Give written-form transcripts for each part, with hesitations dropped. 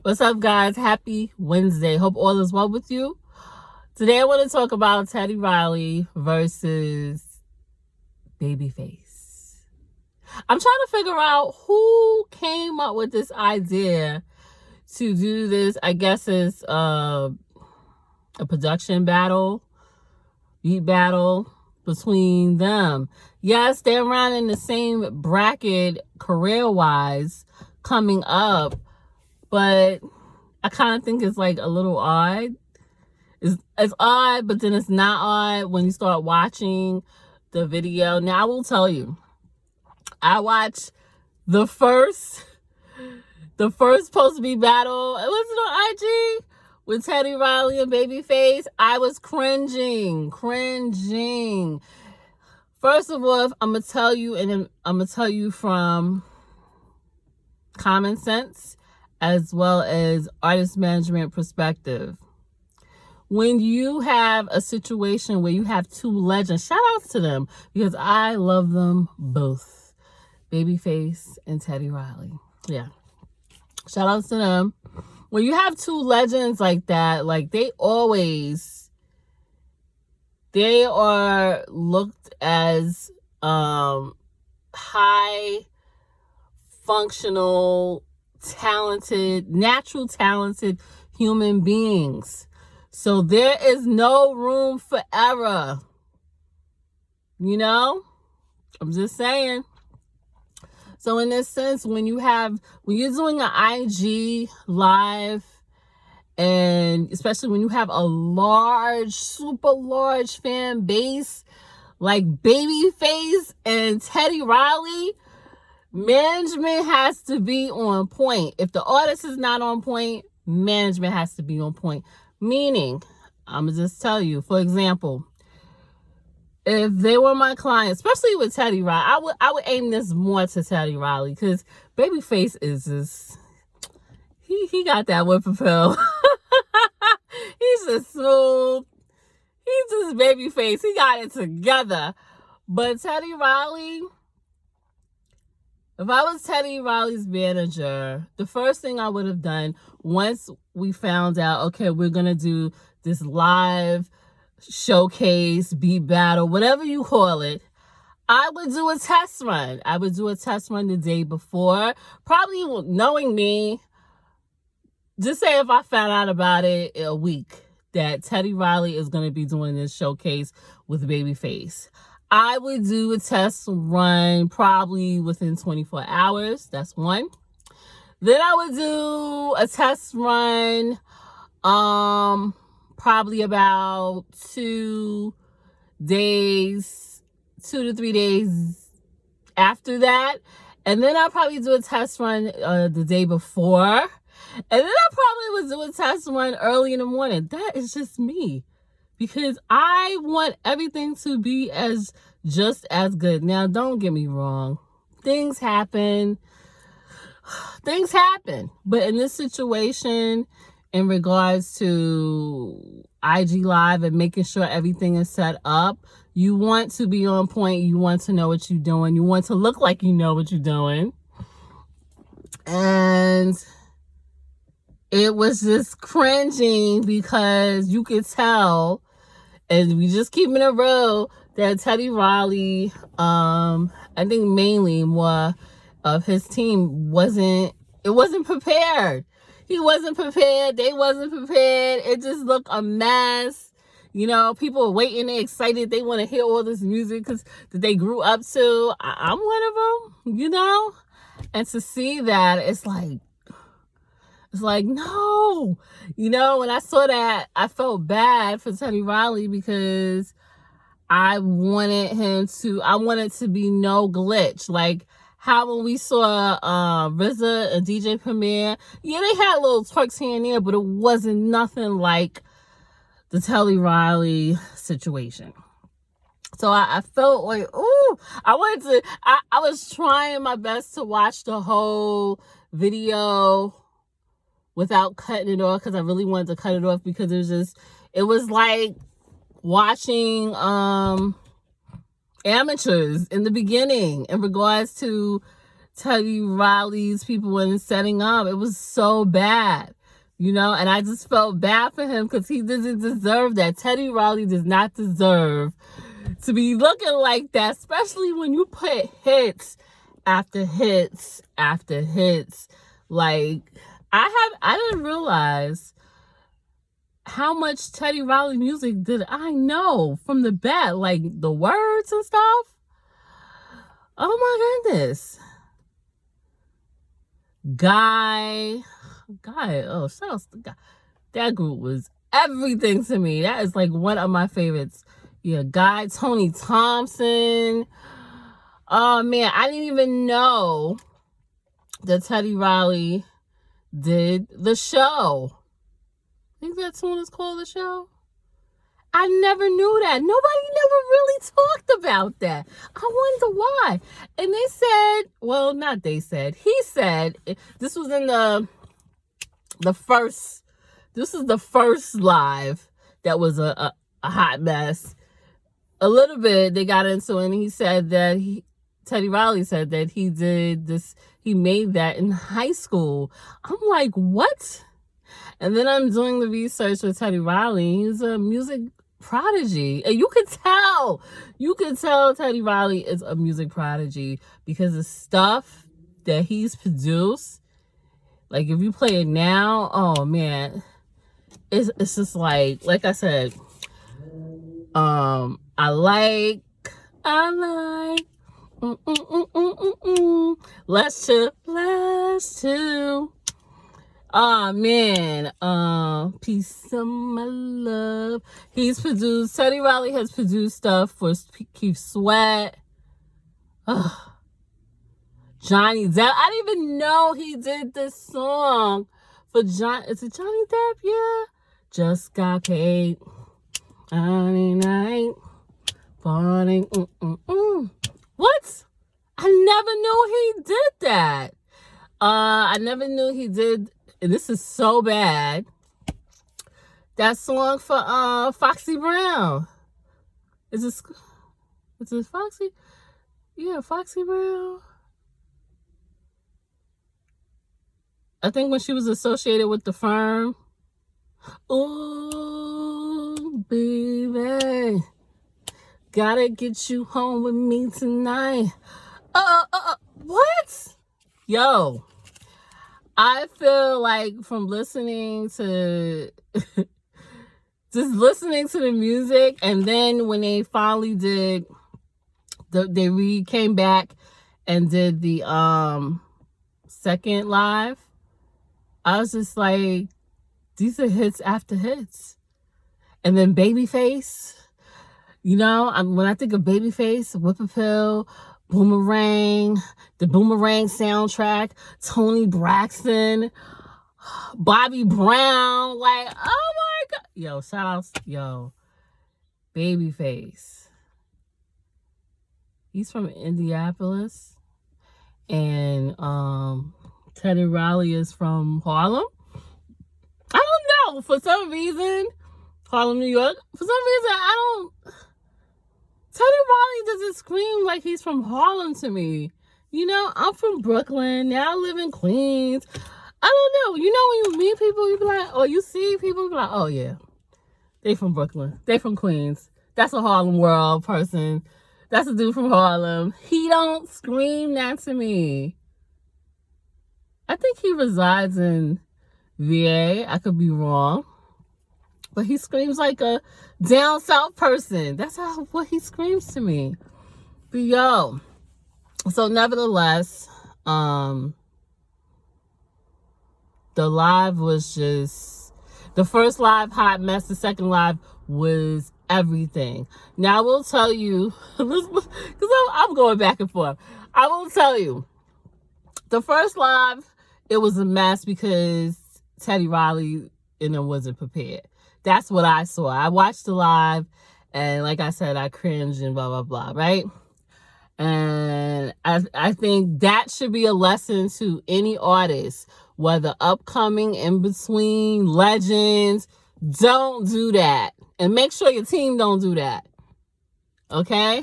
What's up, guys? Happy Wednesday. Hope all is well with you. Today, I want to talk about Teddy Riley versus Babyface. I'm trying to figure out who came up with this idea to do this. I guess it's a production battle, beat battle between them. Yes, they're around in the same bracket career-wise coming up, but I kind of think it's like a little odd. It's odd, but then it's not odd when you start watching the video. Now, I will tell you, I watched the first supposed to be battle. It was on IG with Teddy Riley and Babyface. I was cringing. First of all, I'm gonna tell you, and I'm gonna tell you from common sense as well as artist management perspective. When you have a situation where you have two legends, shout outs to them because I love them both, Babyface and Teddy Riley. Yeah, shout outs to them. When you have two legends like that, like they are looked as high functional, natural talented human beings. So there is no room for error. You know? I'm just saying. So in this sense, when you're doing an IG live, and especially when you have a super large fan base like Babyface and Teddy Riley, management has to be on point. If the artist is not on point, management has to be on point. Meaning, I'm going to just tell you, for example, if they were my client, especially with Teddy Riley, I would aim this more to Teddy Riley because Babyface is just, he got that whip appeal. He's just smooth. He's just Babyface. He got it together. But Teddy Riley, if I was Teddy Riley's manager, the first thing I would have done once we found out, okay, we're going to do this live showcase, beat battle, whatever you call it, I would do a test run. I would do a test run the day before. Probably knowing me, just say if I found out about it in a week that Teddy Riley is going to be doing this showcase with Babyface, I would do a test run probably within 24 hours. That's one. Then I would do a test run probably about 2 to 3 days after that. And then I'll probably do a test run the day before. And then I probably would do a test run early in the morning. That is just me. Because I want everything to be just as good. Now, don't get me wrong. Things happen. But in this situation, in regards to IG Live and making sure everything is set up, you want to be on point. You want to know what you're doing. You want to look like you know what you're doing. And it was just cringing because you could tell, and we just keeping it real, that Teddy Riley, I think mainly more of his team wasn't prepared. He wasn't prepared. They wasn't prepared. It just looked a mess. You know, people are waiting. They're excited. They want to hear all this music that they grew up to. I'm one of them, you know? And to see that, it's like, no. You know, when I saw that, I felt bad for Teddy Riley because I wanted to be no glitch. Like how when we saw RZA and DJ Premier, yeah, they had little twerks here and there, but it wasn't nothing like the Teddy Riley situation. So I felt like, ooh, I was trying my best to watch the whole video without cutting it off because I really wanted to cut it off because it was like watching amateurs in the beginning in regards to Teddy Riley's people weren't setting up. It was so bad, you know, and I just felt bad for him because he doesn't deserve that. Teddy Riley does not deserve to be looking like that, especially when you put hits after hits after hits. Like, I didn't realize how much Teddy Riley music did I know from the bat, like the words and stuff. Oh my goodness. Guy, oh, shout out to Guy. That group was everything to me. That is like one of my favorites. Yeah, Guy, Tony Thompson. Oh man, I didn't even know that Teddy Riley did the show. I think that one is called The Show. I never knew that. Nobody never really talked about that. I wonder why. And they said, well, not they said, he said, this was in the first, this is the first live that was a hot mess. A little bit they got into it, and he said that Teddy Riley said that he did this, he made that in high school. I'm like, what? And then I'm doing the research with Teddy Riley. He's a music prodigy. And you could tell Teddy Riley is a music prodigy because the stuff that he's produced, like if you play it now, oh man, it's just like I said, I like, let's chill. Oh man, Peace of My Love. Teddy Riley has produced stuff for Keith Sweat. Johnny Depp. I didn't even know he did this song for is it Johnny Depp? Yeah. Just got paid. Friday night. Party. What? I never knew he did that. I never knew he did. And this is so bad. That song for Foxy Brown. Is this Foxy? Yeah, Foxy Brown. I think when she was associated with the firm. Ooh, baby. Gotta get you home with me tonight. What? Yo. I feel like from listening to just listening to the music, and then when they finally did they came back and did the second live, I was just like, these are hits after hits. And then Babyface, you know, when I think of Babyface, Whip Appeal, Boomerang, the Boomerang soundtrack, Tony Braxton, Bobby Brown, like, oh my God. Yo, shout out, yo, Babyface. He's from Indianapolis, and Teddy Riley is from Harlem. I don't know, for some reason, Harlem, New York, for some reason, Teddy Riley doesn't scream like he's from Harlem to me. You know, I'm from Brooklyn. Now I live in Queens. I don't know. You know, when you meet people, you be like, or you see people, you be like, oh yeah, they from Brooklyn. They from Queens. That's a Harlem World person. That's a dude from Harlem. He don't scream that to me. I think he resides in VA. I could be wrong. But he screams like a down south person. That's what he screams to me. But yo, so nevertheless, the live was just, the first live hot mess, the second live was everything. Now I will tell you, because I'm going back and forth. I will tell you, the first live, it was a mess because Teddy Riley wasn't prepared. That's what I saw. I watched the live, and like I said, I cringed and blah, blah, blah, right? And I think that should be a lesson to any artist, whether upcoming, in between, legends. Don't do that. And make sure your team don't do that. Okay?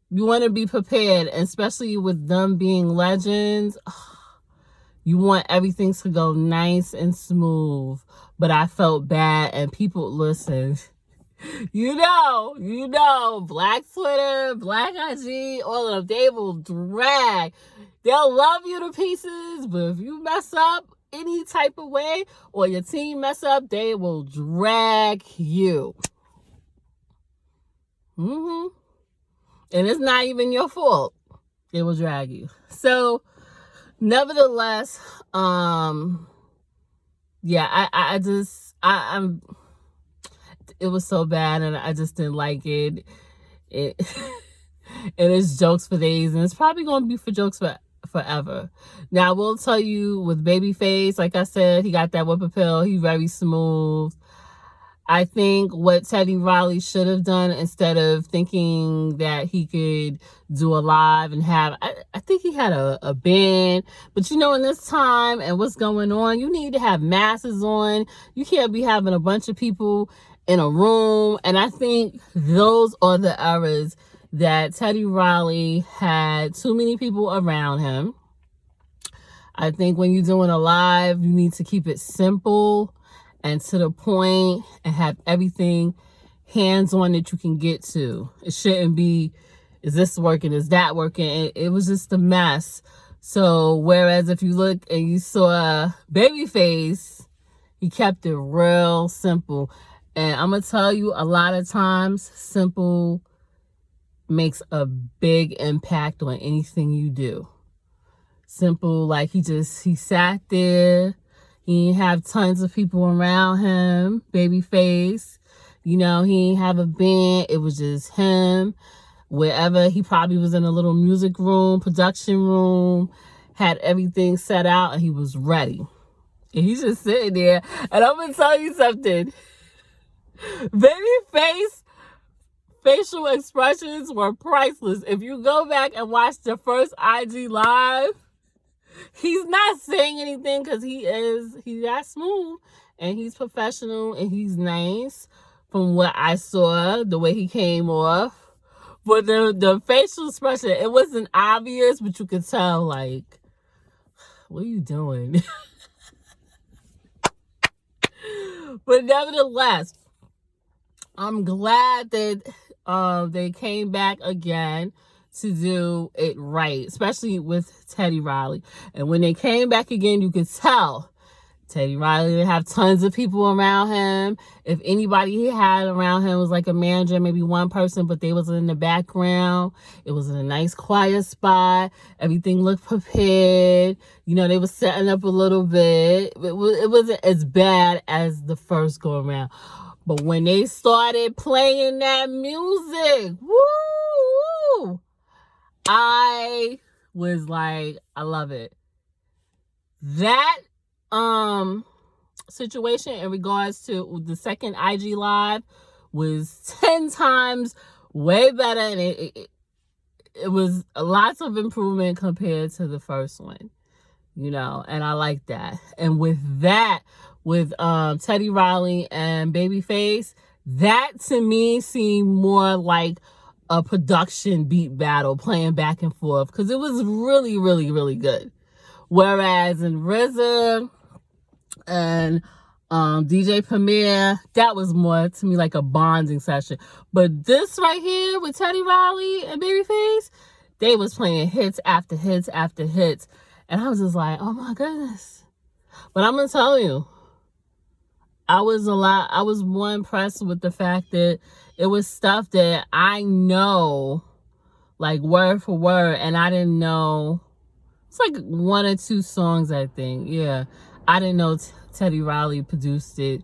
You want to be prepared, especially with them being legends. You want everything to go nice and smooth. But I felt bad, and people, listen, you know, Black Twitter, Black IG, all of them, they will drag. They'll love you to pieces, but if you mess up any type of way or your team mess up, they will drag you. And it's not even your fault. They will drag you. So, nevertheless, I'm it was so bad, and I just didn't like it. And it's jokes for days, and it's probably going to be for jokes forever. Now, I will tell you, with Babyface, like I said, he got that whip appeal. He's very smooth. I think what Teddy Riley should have done, instead of thinking that he could do a live and have, I think he had a band. But in this time and what's going on, you need to have masses on. You can't be having a bunch of people in a room. And I think those are the eras that Teddy Riley had too many people around him. I think when you're doing a live, you need to keep it simple and to the point, and have everything hands-on that you can get to. It shouldn't be, is this working, is that working? It was just a mess. So whereas if you look and you saw Babyface, he kept it real simple. And I'm going to tell you, a lot of times, simple makes a big impact on anything you do. Simple, like he sat there. He didn't have tons of people around him, Babyface. He didn't have a band. It was just him. Wherever, he probably was in a little music room, production room, had everything set out, and he was ready. And he's just sitting there. And I'm going to tell you something. Babyface facial expressions were priceless. If you go back and watch the first IG Live, he's not saying anything because he's that smooth and he's professional and he's nice from what I saw, the way he came off. But the facial expression, it wasn't obvious, but you could tell, like, what are you doing? But nevertheless, I'm glad that they came back again to do it right, especially with Teddy Riley. And when they came back again, you could tell Teddy Riley didn't have tons of people around him. If anybody he had around him was like a manager, maybe one person, but they was in the background. It was in a nice quiet spot. Everything looked prepared. They was setting up a little bit. It wasn't as bad as the first go around. But when they started playing that music, woo! I was like, I love it. That situation in regards to the second IG Live was 10 times way better, and it was lots of improvement compared to the first one, and I like that. And with that, with Teddy Riley and Babyface, that to me seemed more like a production beat battle playing back and forth, because it was really, really, really good. Whereas in RZA and DJ Premier, that was more to me like a bonding session. But this right here with Teddy Riley and Babyface, they was playing hits after hits after hits. And I was just like, oh my goodness. But I'm going to tell you, I was more impressed with the fact that it was stuff that I know, like word for word, and I didn't know. It's like one or two songs, I think. Yeah. I didn't know Teddy Riley produced it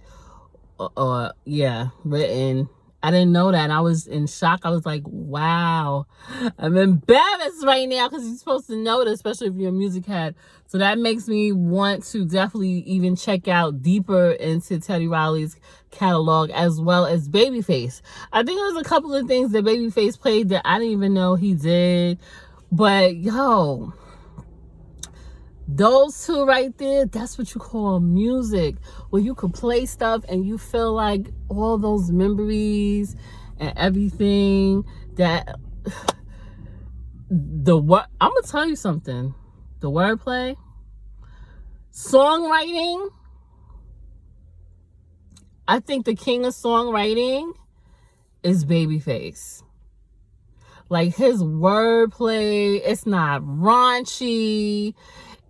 or written. I didn't know that. And I was in shock. I was like, wow. I'm embarrassed right now, because you're supposed to know this, especially if you're a music head. So that makes me want to definitely even check out deeper into Teddy Riley's catalog, as well as Babyface. I think there was a couple of things that Babyface played that I didn't even know he did. But, those two right there, that's what you call music, where you could play stuff and you feel like all those memories and everything that I'm gonna tell you something. The wordplay, songwriting. I think the king of songwriting is Babyface. Like his wordplay, it's not raunchy,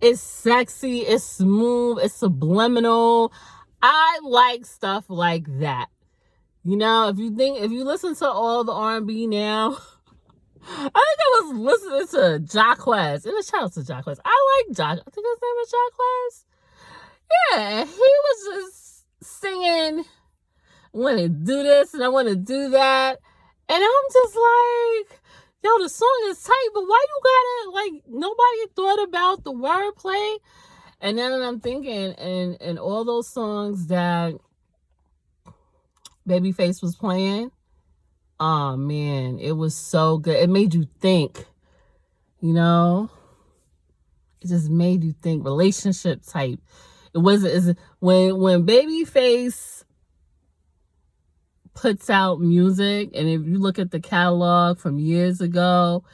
it's sexy, it's smooth, it's subliminal. I like stuff like that. You know, if you listen to all the R&B now, I think I was listening to Jacquez. And a shout out to Jacquez. I like Jacquez. I think his name is Jacquez. Yeah, he was just singing, I want to do this and I want to do that. And I'm just like, yo, the song is tight, but why you gotta, like, nobody thought about the wordplay? And then I'm thinking, and all those songs that Babyface was playing, oh man, it was so good. It made you think, you know? It just made you think, relationship type. It wasn't, when Babyface puts out music, and if you look at the catalog from years ago,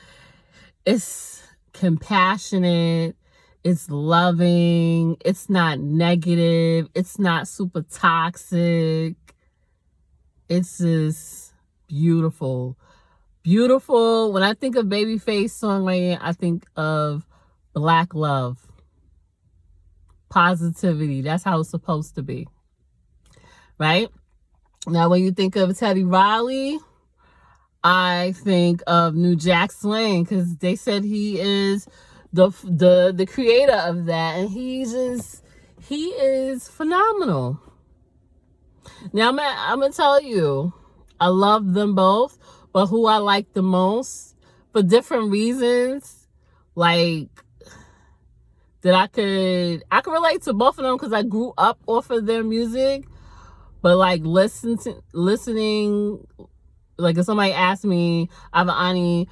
it's compassionate, it's loving, it's not negative, it's not super toxic. It's just beautiful. Beautiful. When I think of Babyface songwriting, I think of black love, positivity. That's how it's supposed to be, right? Now, when you think of Teddy Riley, I think of New Jack Swing, because they said he is the creator of that, and he is phenomenal. Now, I'm gonna tell you, I love them both, but who I like the most for different reasons, like that I could relate to both of them because I grew up off of their music. But like listening, like if somebody asked me, Ani,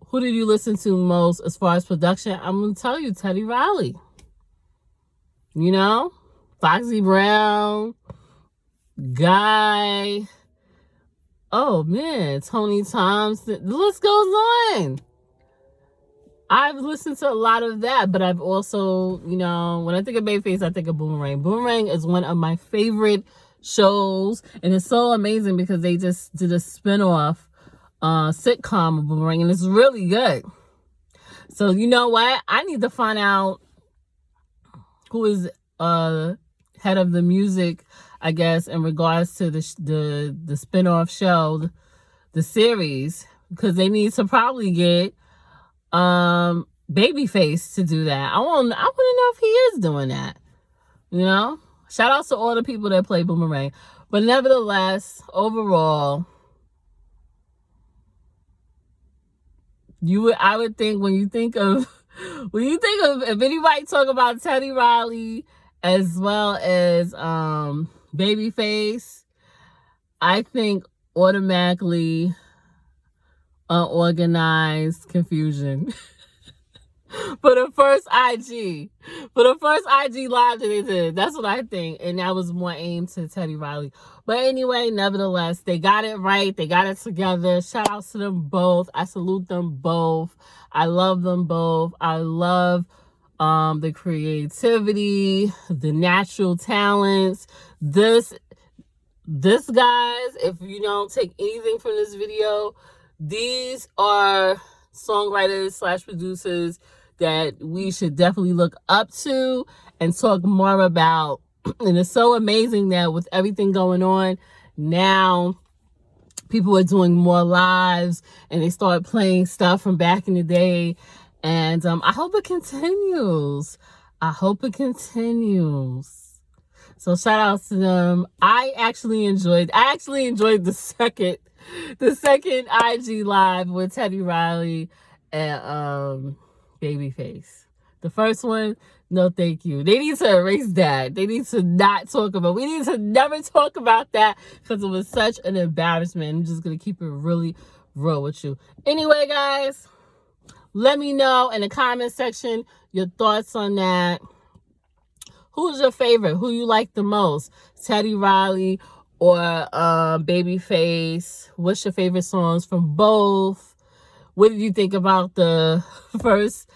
who did you listen to most as far as production? I'm going to tell you, Teddy Riley. You know? Foxy Brown, Guy. Oh man, Tony Thompson. The list goes on. I've listened to a lot of that, but I've also, you know, when I think of Babyface, I think of Boomerang. Boomerang is one of my favorite shows, and it's so amazing because they just did a spinoff sitcom of Boomerang, and it's really good. So you know what? I need to find out who is head of the music, I guess, in regards to the spinoff show, the series, because they need to probably get Babyface to do that. I want to know if he is doing that. You know? Shout out to all the people that play Boomerang. But nevertheless, overall, I would think when you think of if anybody talk about Teddy Riley as well as Babyface, I think automatically unorganized confusion. For the first IG live that they did. That's what I think. And that was more aimed to Teddy Riley. But anyway, nevertheless, they got it right. They got it together. Shout out to them both. I salute them both. I love them both. I love the creativity, the natural talents. This guys, if you don't take anything from this video, these are songwriters / producers that we should definitely look up to and talk more about. And it's so amazing that with everything going on now, people are doing more lives and they start playing stuff from back in the day. And I hope it continues. So shout out to them. I actually enjoyed the second IG live with Teddy Riley and Babyface. The first one, no thank you. They need to erase that. They need to not talk about. We need to never talk about that because it was such an embarrassment. I'm just gonna keep it really real with you. Anyway, guys, let me know in the comment section your thoughts on that. Who's your favorite? Who you like the most? Teddy Riley or Babyface? What's your favorite songs from both? what did you think about the first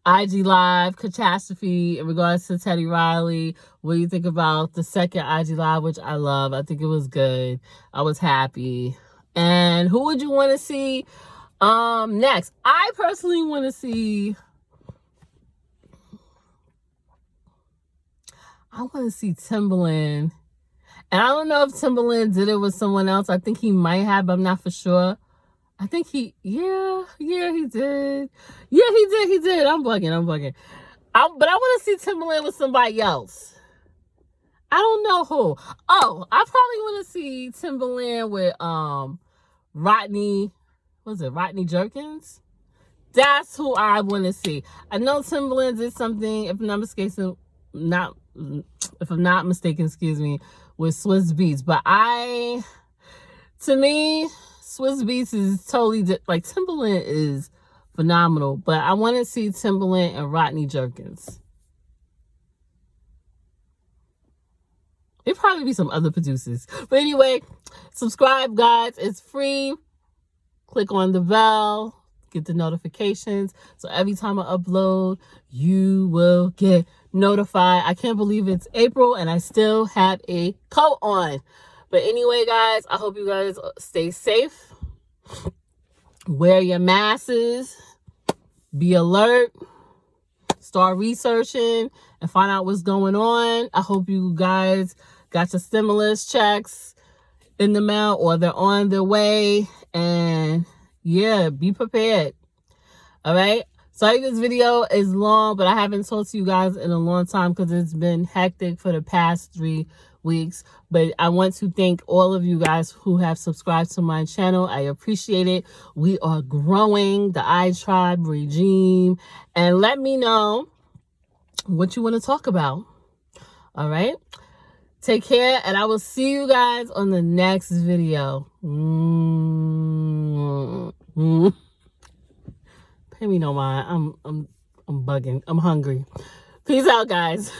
IG Live catastrophe in regards to Teddy Riley? What do you think about the second IG Live, which I love? I think it was good. I was happy. And who would you want to see next? I personally want to see... I want to see Timbaland. And I don't know if Timbaland did it with someone else. I think he might have, but I'm not for sure. I think he did. Yeah, he did. I'm bugging. But I want to see Timbaland with somebody else. I don't know who. Oh, I probably want to see Timbaland with Rodney Jerkins? That's who I want to see. I know Timbaland did something, if I'm not mistaken, with Swiss Beats. But to me, Swiss Beats is totally like, Timbaland is phenomenal. But I want to see Timbaland and Rodney Jerkins. There'd probably be some other producers. But anyway, subscribe, guys. It's free. Click on the bell. Get the notifications. So every time I upload, you will get notified. I can't believe it's April and I still have a coat on. But anyway, guys, I hope you guys stay safe. Wear your masks. Be alert. Start researching and find out what's going on. I hope you guys got your stimulus checks in the mail or they're on their way. And yeah, be prepared. All right. Sorry this video is long, but I haven't talked to you guys in a long time because it's been hectic for the past 3 weeks. But I want to thank all of you guys who have subscribed to my channel. I appreciate it. We are growing, the iTribe regime. And let me know what you want to talk about. All right. Take care, and I will see you guys on the next video. Pay me no mind. I'm bugging. I'm hungry. Peace out, guys.